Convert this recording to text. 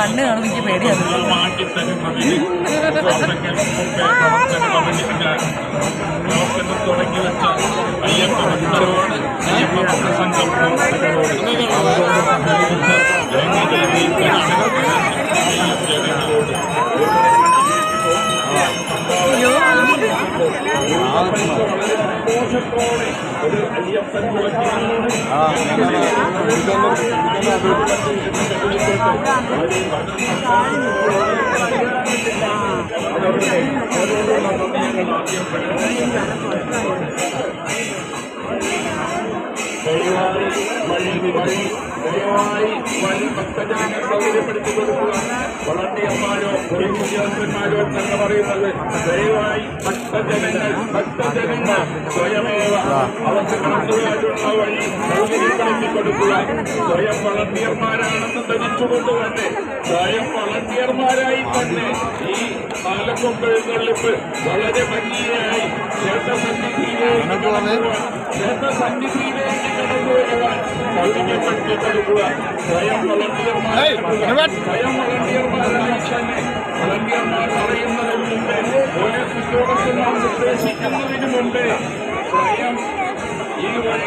കണ്ണ് കാണും എനിക്ക് പേടിയാണ്. തുടങ്ങി വെച്ച അയ്യപ്പ ഭക്തരോട് അയ്യപ്പ ഭക്തസംഘം പ്രവർത്തകരോട് സന്തോഷത്തോടെ ഒരു അയ്യപ്പൻ ദയവായി ഭക്തജനങ്ങളെ സൗകര്യപ്പെടുത്തി കൊടുക്കുക. വളണ്ടിയന്മാരോ പോലീസ് ഉദ്യോഗസ്ഥന്മാരോ എന്ന് പറയുന്നത് ദയവായി ഭക്തജനങ്ങൾ സ്വയമേവ അവർക്ക് കടന്നുപോകാനുള്ള വഴി സൗകര്യപ്പെടുത്തി കൊടുക്കുക. സ്വയം വളണ്ടിയർമാരാണെന്ന് ധരിച്ചുകൊണ്ട് തന്നെ സ്വയം വളണ്ടിയർമാരായി തന്നെ ഈ പാലക്കൊമ്പ് എഴുന്നള്ളിപ്പ് വളരെ ഭംഗിയായി ക്ഷേത്രസന്നിധിയിലേക്ക് കടന്നുവരുവാൻ സൗകര്യപ്പെടുത്തി കൊടുക്കുക. സ്വയം വളണ്ടിയർമാരായി തന്നെ വളണ്ടിയർമാർ പറയുന്നതിന് മുമ്പ് പോലീസ് ഉദ്യോഗസ്ഥന്മാർ നിർദ്ദേശിക്കുന്നതിന് മുമ്പ് സ്വയം ഈ വഴി